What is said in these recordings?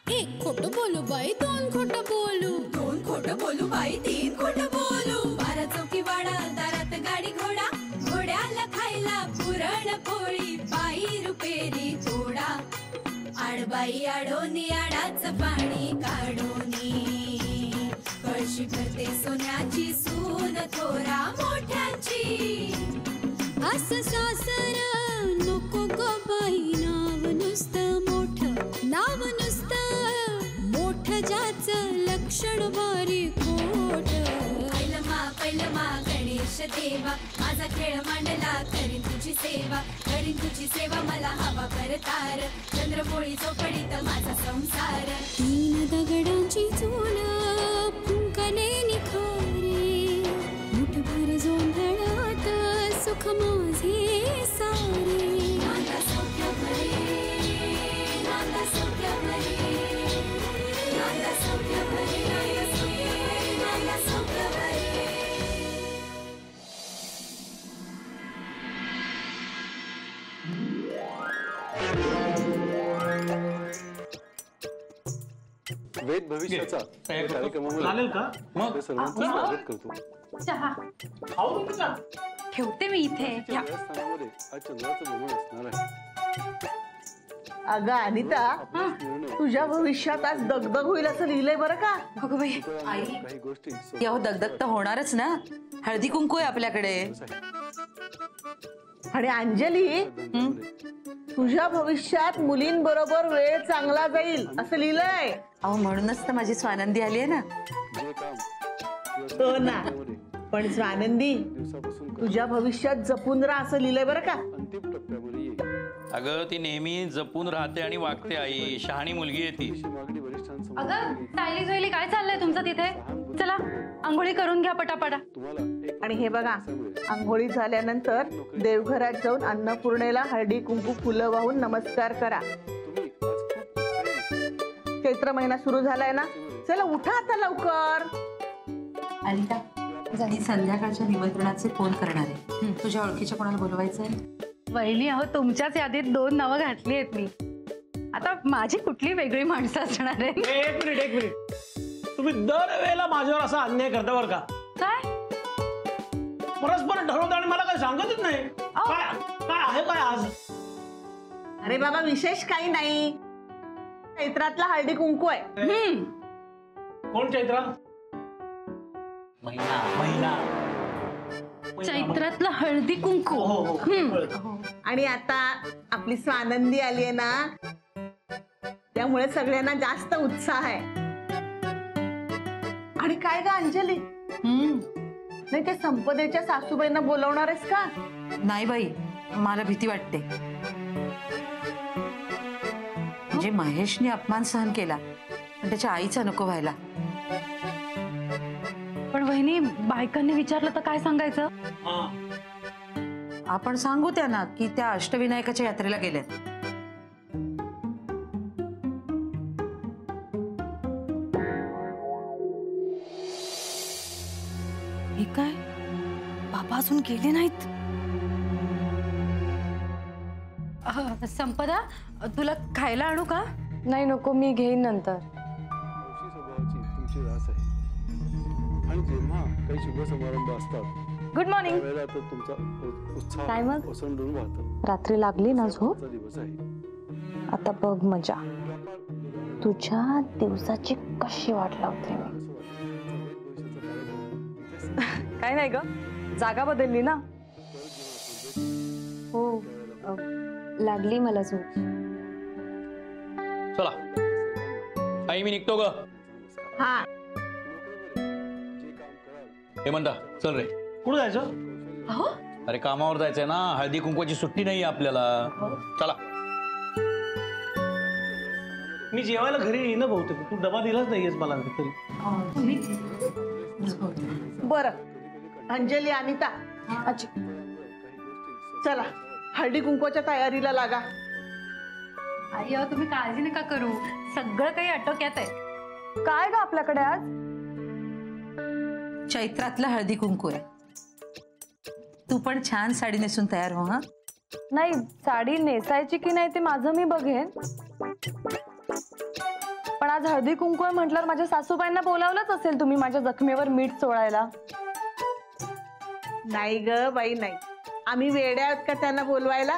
एक खोटं बोलू बाई, दोन खोटं बोलू, दोन खोटं बोलू बाई, तीन खोटं बोलू. 12 चौकी वाडा, दारात गाडी घोडा, घोड्याला खायला पुरण पोळी, बाई रुपेरी थोडा. आडबाई आडोनी आडाचं पाणी काढोनी, कळशी भरते सोन्याची सून थोरा मोठ्याची. असं सासर नको ग बाई, नाव नुसतं मोठं, नाव नुसतं मोठं, ज्याचं लक्षण बारी खोट. पैलमा गणेश देवा, माझा खेळ मांडला, करीन तुझी सेवा, करीन तुझी सेवा, मला हवा करतार, चंद्रपोळी चौकडीत माझा संसार. 3 दगडांची चूल फुंकले निखारे, मुठभर जोंधळात सुख माझे सारे. नांदा सौख्य भरे, नांदा सौख्य भरे, नांदा सौख्य भरे, नांदा सौख्य भरे. वेद भविष्याचा चालेल का? मग सर्वांचं स्वागत करतो. चहा ठेवते मी इथे. आज चंद्राचं बघून असणार आहे. अगं अनिता, तुझ्या भविष्यात आज दगदग होईल असं लिहिलंय बरं का? अगं बाई, काही गोष्टी याहो दगदग तर होणारच ना. हळदी कुंकू आहे आपल्याकडे. आणि अंजली, तुझ्या भविष्यात मुलींबरोबर वेळ चांगला जाईल असं लिहिलंय. अहो म्हणूनच तर माझी स्वानंदी आली आहे ना. जे काम हो ना, पण स्वानंदी, तुझ्या भविष्यात जपून राहा असं लिहिलंय बरं का? अंतिम टप्प्यामध्ये येईल. अगं ती नेहमी जपून राहते आणि वागते. आई शहाणी मुलगी आहे ती. मागणी वरिष्ठांसमोर अगं सायली जोयली, काय चाललंय तुमचं तिथे? चला आंघोळी करून घ्या पटापटा. तुम्हाला एक आणि हे बघा, आंघोळी झाल्यानंतर देवघरात जाऊन अन्नपूर्णेला हळदी कुंकू फुलं वाहून नमस्कार करा. तुम्ही आज खूप चैत्र महिना सुरू झालाय ना, चला उठा आता लवकर. अनिता, मी संध्याकाळच्या निमंत्रणाचे फोन करणार आहे. तुझ्या ओळखीच्या कोणाला बोलवायचंय? वहिनी, अहो तुमच्याच यादीत 2 नावं घातली आहेत मी. आता माझी कुठली वेगळी माणसं असणार आहे? एक मिनिट, तुम्ही दरवेळेला माझ्यावर असा अन्याय करता बरं का? काय परस्पर ठरवता आणि मला काय सांगतच नाही. काय काय आहे काय आज? अरे बाबा, विशेष काही नाही. चैत्रातला हळदी कुंकू आहे. कोण चैत्रा? महिना चैत्रातलं हळदी कुंकू. आणि आता आपली स्वानंदी आली आहे ना, त्यामुळे सगळ्यांना जास्त उत्साह आहे. आणि काय ग अंजली, नाही ते संपदेच्या सासूबाईंना बोलवणार आहेस का? नाही बाई, मला भीती वाटते. म्हणजे महेशने अपमान सहन केला, पण त्याच्या आईचा नको व्हायला. पण वहिनी, बायकांनी विचारलं तर काय सांगायचं? आपण सांगू त्यांना की त्या अष्टविनायकाच्या यात्रेला गेल्यात. हे काय, बाबा अजून गेले नाहीत? संपदा, तुला खायला आणू का? नाही नको, मी घेईन नंतर. हौशी स्वभावाची तुमची रास आहे. आणि जेव्हा काही शुभ समारंभ असतात, गुड मॉर्निंग. त्यावेळेला तर तुमचा उत्साह काय मग? ओसंडून वाहतो. रात्री लागली ना झोप? दिवस आहे. आता बघ मजा. तुझ्या दिवसाची कशी वाट लावते मी. काय नाही ग, जागा बदलली ना. हो, लागली मला झोप. चला आई, मी निघतो ग. हा, हे म्हणता चल रे. कुठं जायचं? अरे कामावर जायचंय ना, हळदी कुंकवाची सुट्टी नाही आपल्याला. चला. मी जेवायला घरी येईन बहुतेक. तू डबा दिलाच नाहीयेस मला तरी. बरं अंजली, अनिता, चला हळदी कुंकवाच्या तयारीला लागा. आई, तुम्ही काळजी नका करू, सगळं काही आटोक्यात आहे. काय ग आपल्याकडे आज? चैत्रातला हळदी कुंकू आहे. तू पण छान साडी नेसून तयार हो. हा नाही, साडी नेसायची की नाही ते माझं मी बघेन, पण आज हळदी कुंकू आहे म्हटल्यावर माझ्या सासूबाईंना बोलावलंच असेल तुम्ही माझ्या जखमेवर मीठ चोळायला. नाही ग बाई नाही, आम्ही वेड्या आहोत का त्यांना बोलवायला.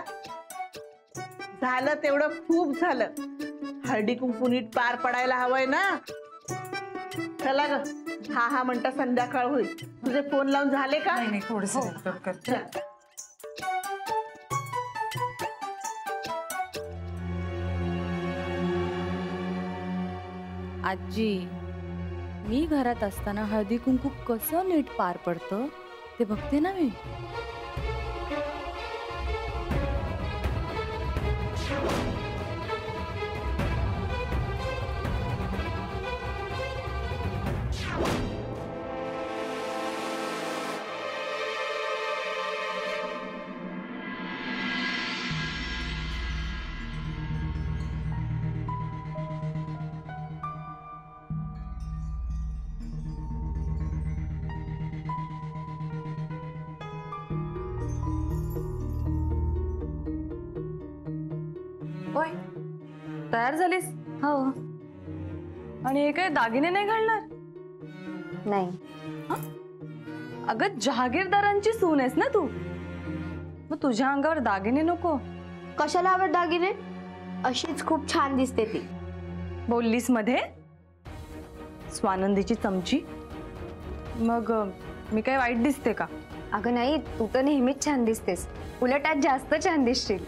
झालं तेवढं खूप झालं. हळदी कुंकू नीट पार पडायला हवंय ना. चला ग, हा हा म्हणता संध्याकाळ होईल. तुझे फोन लावून झाले का? नाही थोडस आजी, मी घरात असताना हळदी कुंकू कसं नीट पार पडतं ते बघते ना मी. ओय, तयार झालीस? हो. आणि हे काय दागिने नाही घालणार? नाही. अगं जहागीरदारांची सून आहेस ना तू, मग तुझ्या अंगावर दागिने नको. कशाला हवे दागिने? अशीच खूप छान दिसते ती. बोललीस मध्ये स्वानंदीची चमची. मग मी काय वाईट दिसते का? अगं नाही, तू तर नेहमीच छान दिसतेस. उलट आज जास्त छान दिसशील.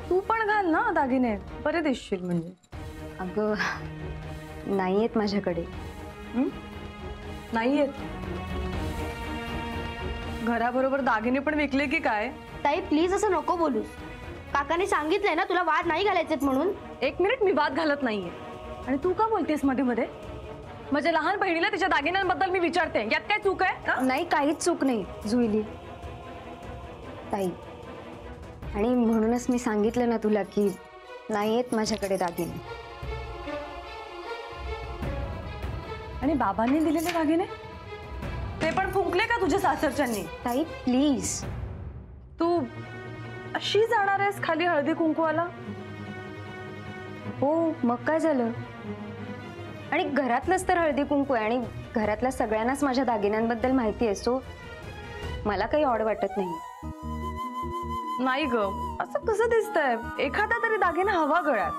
तू पण घाल ना दागिने, बरे दिसशील. म्हणजे अगं नाहीयेत माझ्याकडे. नाहीयेत? घराबरोबर दागिने पण विकले की काय? ताई प्लीज असं नको बोलूस. काकाने सांगितलंय ना तुला वाद नाही घालायचेत म्हणून. एक मिनिट, मी वाद घालत नाहीये. आणि तू का बोलतेस मध्ये मध्ये? माझ्या लहान बहिणीला तिच्या दागिन्यांबद्दल मी विचारते, यात काय चूक आहे? नाही, काहीच चूक नाही जुईली ताई. आणि म्हणूनच मी सांगितलं ना तुला की नाहीयेत माझ्याकडे दागिने. आणि बाबांनी दिलेले दागिने ते पण फुंकले का तुझ्या सासरच्यांनी? ताई प्लीज. तू अशी जाणार आहेस खाली हळदी कुंकवाला? हो, मग काय झालं? आणि घरातलंच तर हळदी कुंकू आहे आणि घरातल्या सगळ्यांनाच माझ्या दागिन्यांबद्दल माहिती आहे. सो मला काही ऑड वाटत नाही. नाही ग, असं कसं दिसतंय? एखादा तरी दागिना हवा गळ्यात.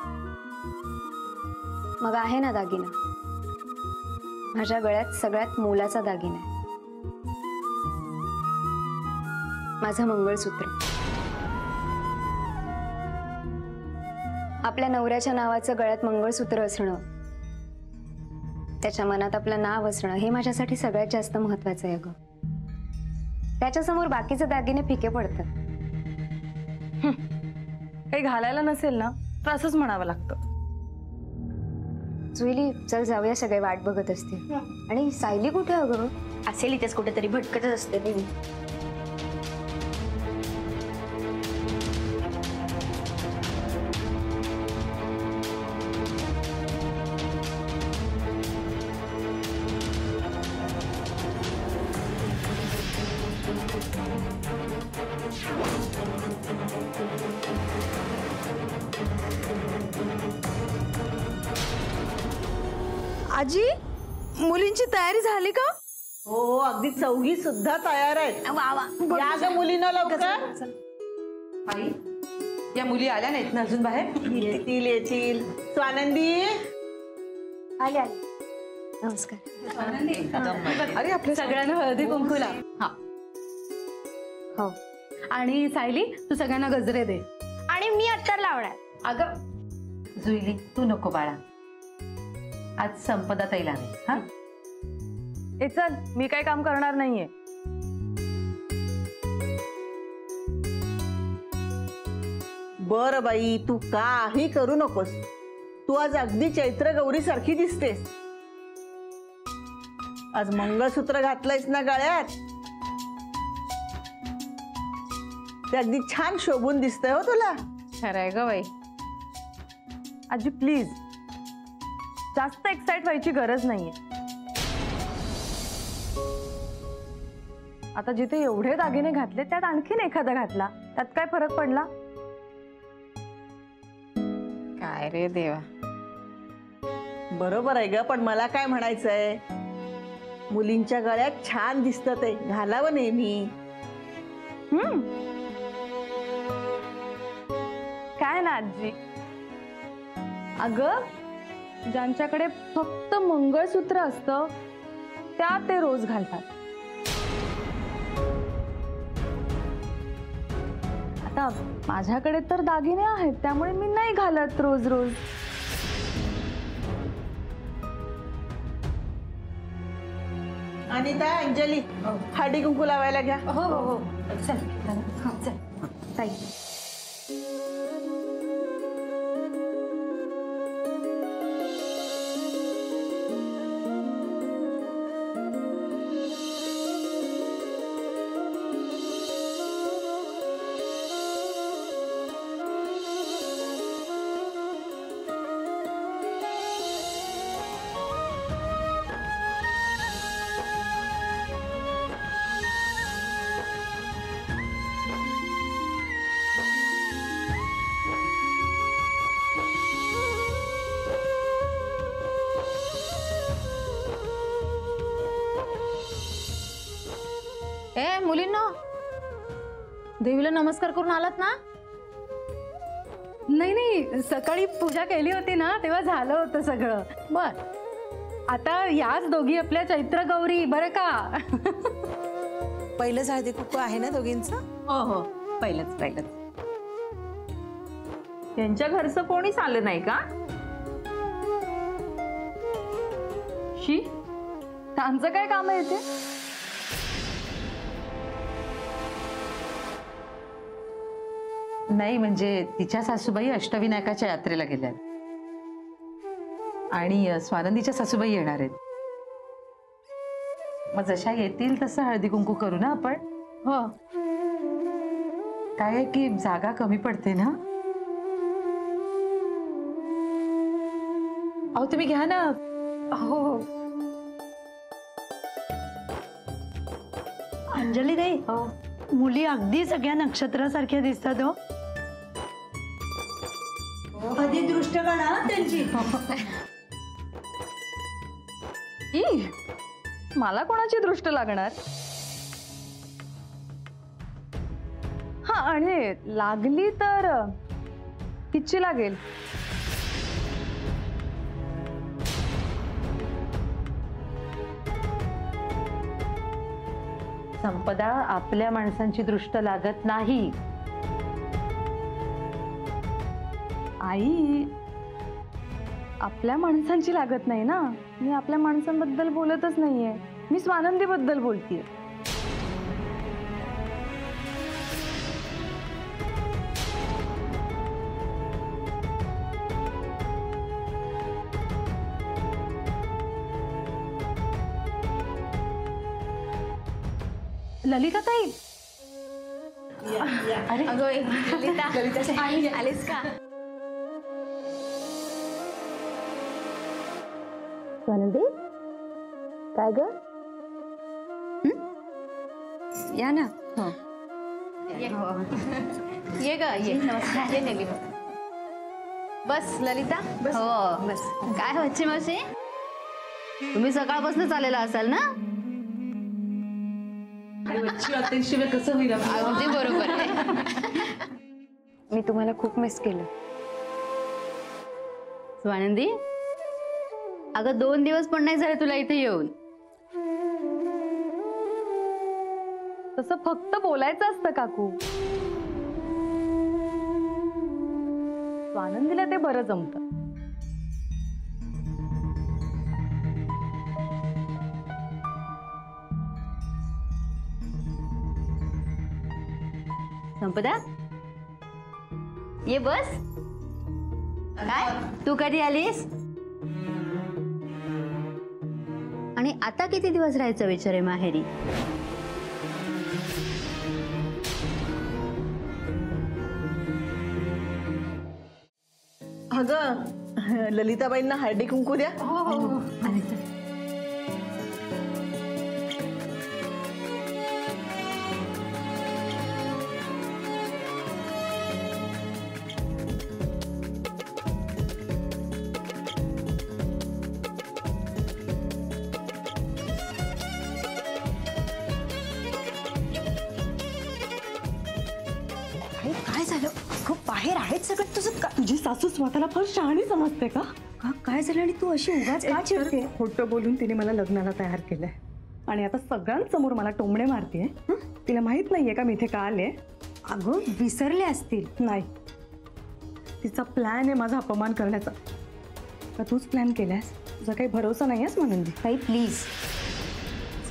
मग आहे ना दागिना. माझ्या गळ्यात सगळ्यात मोलाचा दागिना आहे, माझं मंगळसूत्र. आपल्या नवऱ्याच्या नावाचं गळ्यात मंगळसूत्र असणं, त्याच्या मनात आपलं नाव असणं, हे माझ्यासाठी सगळ्यात जास्त महत्वाचं आहे ग. त्याच्यासमोर बाकीचे दागिने फिके पडतात. काही घालायला नसेल ना तर असंच म्हणावं लागतं. जुईली, चल जाऊया, सगळे वाट बघत असतील. आणि सायली कुठे अगं? असेल इथेच कुठेतरी, भटकतच असते नेहमी. आजी, मुलींची तयारी झाली का? हो, अगदी चौघी सुद्धा तयार आहेत. या ग मुलींना लवकर. आई, या मुली आल्या नाहीत ना अजून बाहेर? येतील येतील. स्वानंदी आले आले. नमस्कार. अरे आपल्या सगळ्यांना हळदी कुंकूला. हो. आणि सायली, तू सगळ्यांना गजरे दे. आणि मी अत्तर लावणार. अगं जुईली, तू नको बाळा, आज संपदा ताईला आहे. हा, ए चल, मी काय काम करणार नाहीये. बर बाई, तू काही करू नकोस. तू आज अगदी चैत्र गौरी सारखी दिसतेस. आज मंगळसूत्र घातलंयस ना गळ्यात, ते अगदी छान शोभून दिसतंय हो तुला. खरंय ग बाई. आजी प्लीज, जास्त एक्साइट व्हायची गरज नाहीये. आता जिथे एवढे दागिने घातले त्यात आणखीन एखादा घातला, त्यात काय फरक पडला? काय रे देवा. बरोबर आहे ग, पण मला काय म्हणायचंय, मुलींच्या गळ्यात छान दिसतं ते, घालावं नेहमी. काय ना आजी, अगं ज्यांच्याकडे फक्त मंगळसूत्र असतं त्या ते रोज घालतात. आता माझ्याकडे तर दागिने आहेत त्यामुळे मी नाही घालत रोज रोज. अनिता, अंजली, हळदी कुंकू लावायला घ्या. हो हो हो चल चल ताई. ए मुलींनो, देवीला नमस्कार करून आलात ना? नाही नाही, सकाळी पूजा केली होती ना तेव्हा झालं होतं सगळं. बर, आता याच दोघी आपल्या चैत्र गौरी, बरं का? पहिलंच हळदी कुंकू आहे ना दोघींचं? हो हो, पहिलंच पहिलंच. त्यांच्या घरचं कोणीच आलं नाही का? शी, त्यांचं काय काम आहे इथे? नाही म्हणजे तिच्या सासूबाई अष्टविनायकाच्या यात्रेला गेल्यात आणि स्वानंदीच्या सासूबाई येणार आहेत. मग जशा येतील तसं हळदी कुंकू करू ना आपण. हो. काय आहे की जागा कमी पडते ना. अहो तुम्ही घ्या ना. हो. अंजली ताई, मुली अगदी सगळ्या नक्षत्रासारख्या दिसतात. हो, कधी दृष्ट काढा त्यांची. मला कोणाची दृष्ट लागणार? हा, आणि लागली तर तिची लागेल. संपदा, आपल्या माणसांची दृष्ट लागत नाही. आई, आपल्या माणसांची लागत नाही ना. मी आपल्या माणसांबद्दल बोलतच नाहीये, मी स्वानंदीबद्दल बोलतीये. ललिता ताई. अरे ललिता, आलीस का? स्वानंदी, काय ग? या ना. ये ग, ये. नमस्कार. ये नेली. बस ललिता. हो बस. काय होच्छे मावशी, तुम्ही सकाळपासून चाललेला असाल ना? कसं होईल? अगदी बरोबर आहे. मी तुम्हाला खूप मिस केलं. स्वानंदी, अगं 2 दिवस पण नाही झाले तुला इथे येऊन. तसं फक्त बोलायचं असतं काकू. स्वानंदीला ते बरं जमतं. संपदा, ये बस. काय तू कधी आलीस आणि आता किती दिवस राहायचं विचार आहे माहेरी? अगं, ललिताबाईंना हळदी कुंकू द्या. बाहेर आहेत सगळं तुझं का? तुझी सासू स्वतःला फार शहाणी समजते का? काय झालं आणि तू अशी उगाच का चिडते? खोटं बोलून तिने मला लग्नाला तयार केलंय आणि आता सगळ्यांसमोर मला टोमणे मारतेय. तिला माहित नाहीये का मी इथे का आले? अगं विसरले असतील. नाही, तिचा प्लॅन आहे माझा अपमान करण्याचा. का तूच प्लॅन केलास? तुझा काही भरोसा नाही आहेस स्वानंदी? काही प्लीज.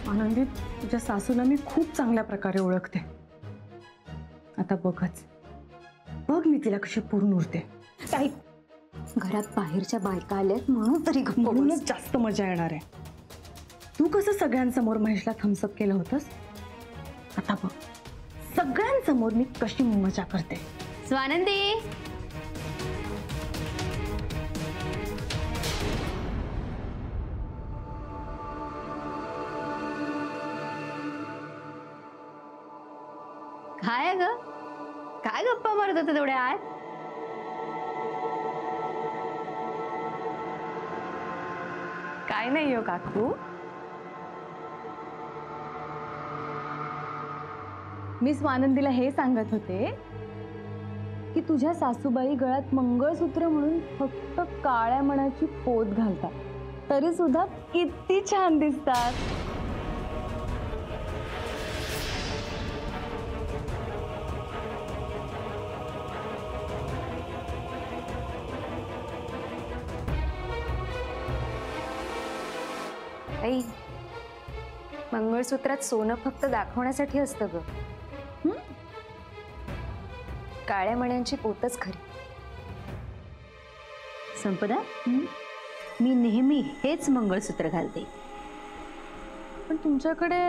स्वानंदी, तुझ्या सासूला मी खूप चांगल्या प्रकारे ओळखते. आता बघच, बघ मी तिला कशी पूर्ण उरते. काही घरात बाहेरच्या बायका आल्यात म्हणून तरी म्हणूनच जास्त मजा येणार आहे. तू कसं सगळ्यांसमोर महेशला थम्सअप केलं होतंस, आता बघ सगळ्यांसमोर मी कशी मजा करते. स्वानंदी, काय ग, काय गप्पा मारत होते तेवढ्या आत? काय नाही हो काकू, मी स्वानंदीला हे सांगत होते की तुझ्या सासूबाई गळ्यात मंगळसूत्र म्हणून फक्त काळ्या मणाची पोत घालतात, तरी सुद्धा किती छान दिसतात. आई, मंगळसूत्रात सोनं फक्त दाखवण्यासाठी असतं ग. काळ्या मण्यांची पोतच खरी. संपदा, मी नेहमी हेच मंगळसूत्र घालते. पण तुमच्याकडे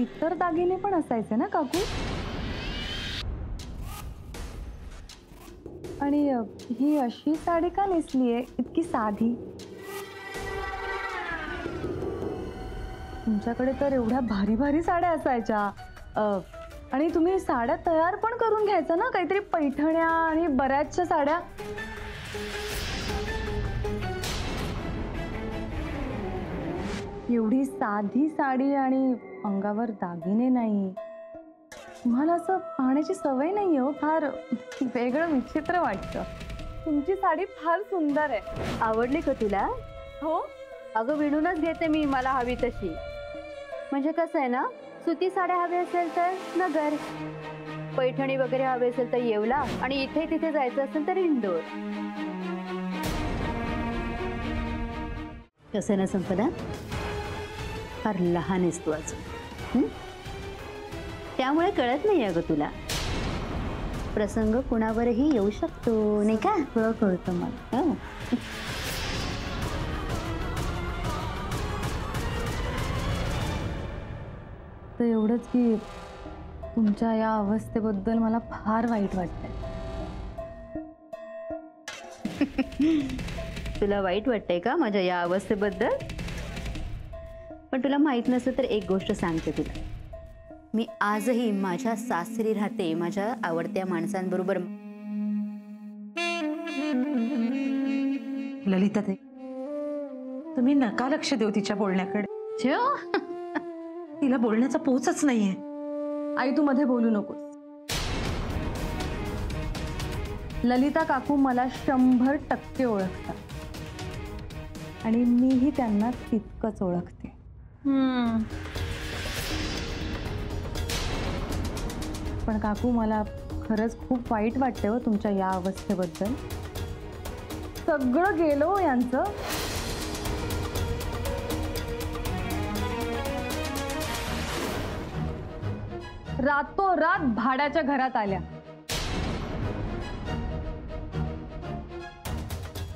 इतर दागिने पण असायचे ना काकू? आणि ही अशी साडी का नेसलीये, इतकी साधी? तुमच्याकडे तर एवढ्या भारी भारी साड्या असायच्या. आणि तुम्ही साड्या तयार पण करून घ्यायचा ना, काहीतरी पैठण्या आणि बऱ्याचशा साड्या. एवढी साधी साडी आणि अंगावर दागिने नाही. तुम्हाला असं पाहण्याची सवय नाही हो, फार वेगळं विचित्र वाटतं. तुमची साडी फार सुंदर आहे. आवडली का तुला? हो अगं विणूनच घेते मी, मला हवी तशी. म्हणजे कसं आहे ना, सुती साड्या हवी असेल तर नगर, पैठणी वगैरे हवी असेल तर येवला, आणि इथे तिथे जायचं असेल तर इंदोर. कसं ना संपदा, फार लहान आहेस तू अजून, त्यामुळे कळत नाही अगं तुला. प्रसंग कुणावरही येऊ शकतो, नाही का? कळतं मला. तर एवढंच की तुमच्या या अवस्थेबद्दल मला फार वाईट वाटतंय. तुला वाईट वाटतंय का माझ्या या अवस्थेबद्दल? पण तुला माहित नसेल तर एक गोष्ट सांगते तुला. मी आजही माझ्या सासरी राहते, माझ्या आवडत्या माणसांबरोबर. ललिता ताई, तुम्ही नका लक्ष देऊ तिच्या बोलण्याकडे. तिला बोलण्याचा पोचच नाहीये. आई, तू मध्ये बोलू नकोस. ललिता काकू मला 100% ओळखतात आणि मीही त्यांना तितकंच ओळखते. पण काकू, मला खरंच खूप वाईट वाटते हो तुमच्या या अवस्थेबद्दल. सगळं गेलो यांचं. रातोरात भाड्याच्या घरात आल्या.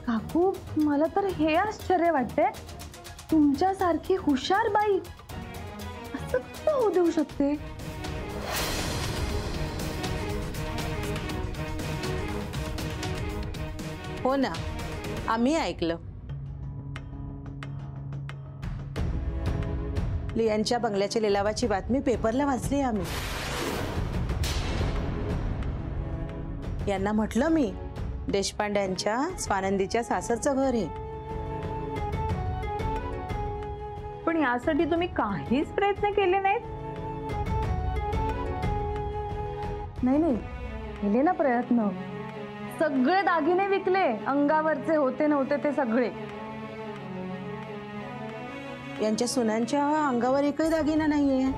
काकू, मला तर हे आश्चर्य वाटते, तुमच्यासारखी हुशार बाई असं कसं होऊ देऊ शकते? हो ना, आम्ही ऐकलं. लियांच्या बंगल्याच्या लिलावाची बातमी पेपरला वाचली आम्ही. यांना म्हटलं मी, देशपांड्यांच्या स्वानंदीच्या सासरचं घर आहे. पण यासाठी तुम्ही काहीच प्रयत्न केले नाहीत? नाही, केले ना प्रयत्न. सगळे दागिने विकले, अंगावरचे होते नव्हते ते सगळे. यांच्या सुनांच्या अंगावर एकही दागिना नाहीये.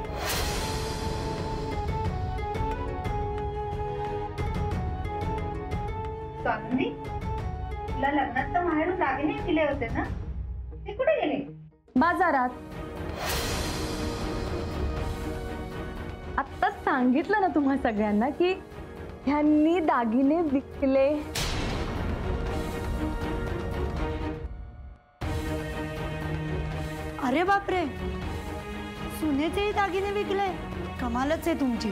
स्वाती, तुला लग्नात तर बाहेरून दागिने दिले होते ना, ते कुठे गेले? बाजारात. आत्ताच सांगितलं ना तुम्हा सगळ्यांना की ह्यांनी दागिने विकले. अरे बापरे, सुनेचेही दागिने विकले. कमालच आहे तुमची.